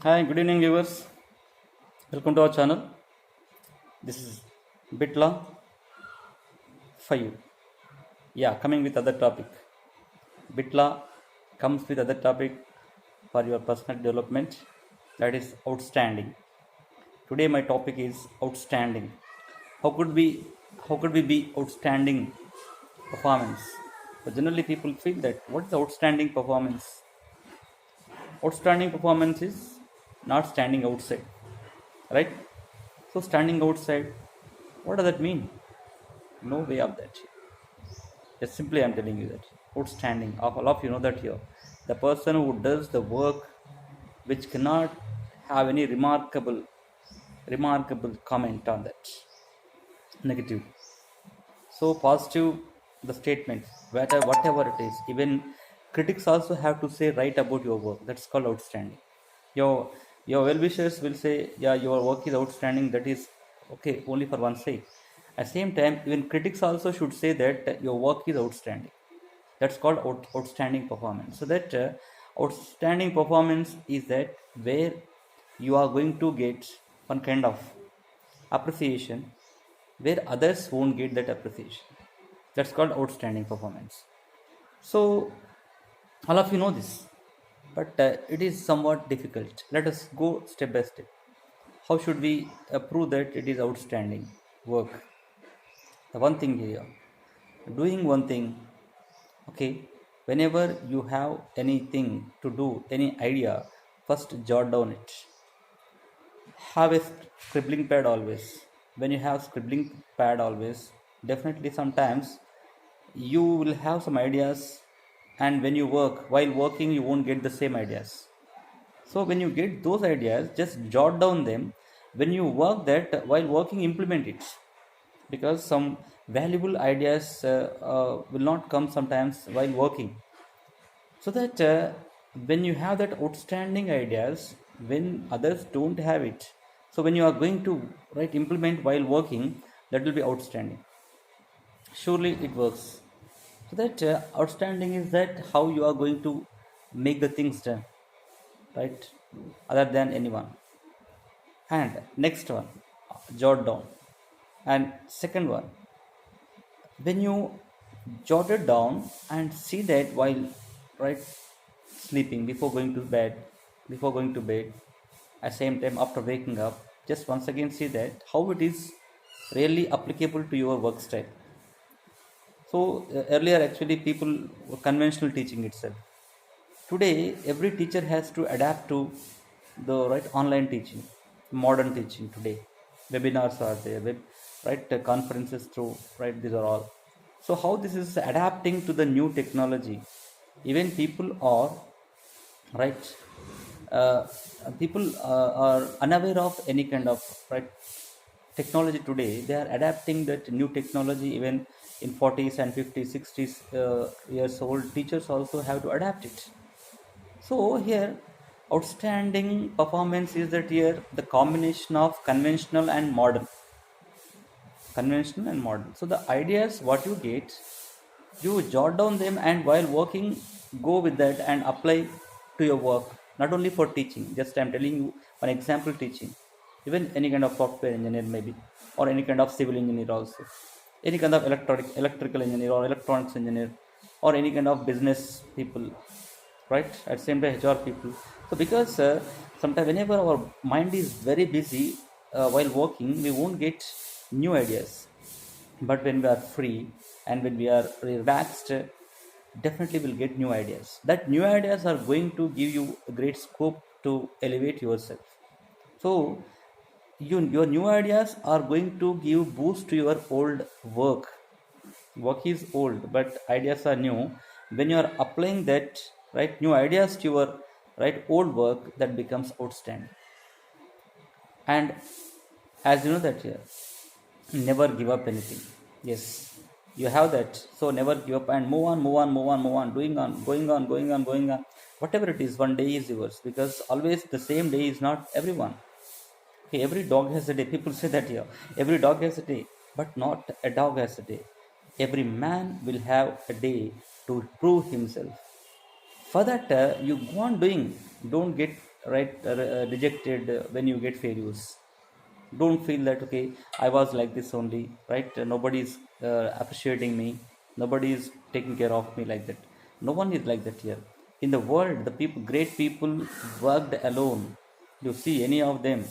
Hi, good evening, viewers. Welcome to our channel. This is Bitla 5. Yeah, coming with other topic. Bitla comes with other topic for your personal development. That is outstanding. Today my topic is outstanding. How could we how could we be outstanding performance? So generally people feel that what is outstanding performance? Outstanding performance is not standing outside, right? So standing outside, what does that mean? No way of that. Just simply I'm telling you that. Outstanding. All of you know that here. The person who does the work which cannot have any remarkable comment on that. Negative. So positive the statement, whatever it is. Even critics also have to say right about your work. That's called outstanding. Your well wishers will say, yeah, your work is outstanding. That is okay only for one sake. At the same time, even critics also should say that your work is outstanding. That's called outstanding performance. So that outstanding performance is that where you are going to get one kind of appreciation where others won't get that appreciation. That's called outstanding performance. So all of you know this, but it is somewhat difficult. Let us go step by step. How should we prove that it is outstanding work? The one thing here, doing one thing. Okay, whenever you have anything to do, any idea, first jot down it. Have a scribbling pad always. When you have scribbling pad always, definitely sometimes you will have some ideas, and when you work, while working, you won't get the same ideas. So when you get those ideas, just jot down them. When you work that, while working, implement it, because some valuable ideas will not come sometimes while working. So that when you have that outstanding ideas, when others don't have it, so when you are going to implement while working, that will be outstanding. Surely it works. So that outstanding is that how you are going to make the things done, right, other than anyone. And next one, jot down. And second one, when you jot it down and see that while right sleeping, before going to bed, at same time after waking up, just once again see that how it is really applicable to your work style. So earlier actually people were conventional teaching itself. Today every teacher has to adapt to the right online teaching, modern teaching. Today webinars are there, conferences through, right, these are all. So how this is adapting to the new technology. Even people are right uh, people are unaware of any kind of right technology. Today they are adapting that new technology. Even in 40s and 50s 60s years old teachers also have to adapt it. So here, outstanding performance is that here the combination of conventional and modern. Conventional and modern. So the ideas what you get, you jot down them, and while working, go with that and apply to your work. Not only for teaching, just I'm telling you one example teaching. Even any kind of software engineer maybe, or any kind of civil engineer also, any kind of electrical engineer or electronics engineer, or any kind of business people, right, at same time HR people. So because sometimes whenever our mind is very busy while working, we won't get new ideas. But when we are free and when we are relaxed, definitely we'll get new ideas. That new ideas are going to give you a great scope to elevate yourself. So your new ideas are going to give boost to your old work. Work is old but ideas are new. When you are applying that right new ideas to your right old work, that becomes outstanding. And as you know that here, never give up anything. Yes, you have that. So never give up and move on, move on, doing on, going on. Whatever it is, one day is yours, because always the same day is not everyone. Okay, every dog has a day. People say that here. Every dog has a day, but not a dog has a day. Every man will have a day to prove himself. For that, you go on doing. Don't get right, rejected when you get failures. Don't feel that okay, I was like this only, right? Nobody's appreciating me, nobody is taking care of me like that. No one is like that here in the world. The people, great people, worked alone. You see any of them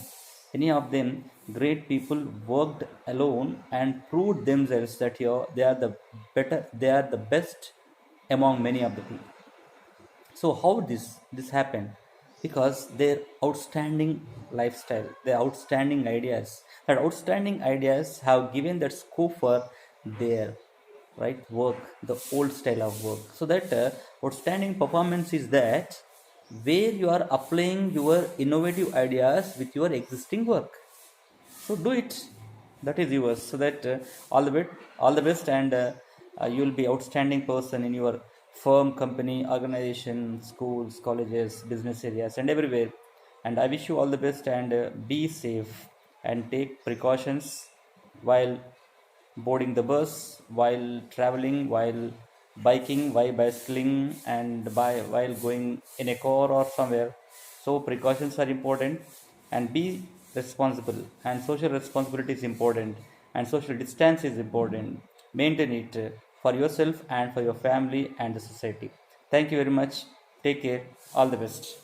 great people worked alone and proved themselves that they are the better, they are the best among many of the people. So how this happened? Because their outstanding lifestyle, their outstanding ideas, that outstanding ideas have given that scope for their right work, the old style of work. So that outstanding performance is that where you are applying your innovative ideas with your existing work. So do it, that is yours. So that all the best, and you will be outstanding person in your firm, company, organization, schools, colleges, business areas, and everywhere. And I wish you all the best, and be safe and take precautions while boarding the bus, while traveling, while biking, while bicycling, and while going in a car or somewhere. So precautions are important, and be responsible. And social responsibility is important, and social distance is important. Maintain it for yourself and for your family and the society. Thank you very much. Take care. All the best.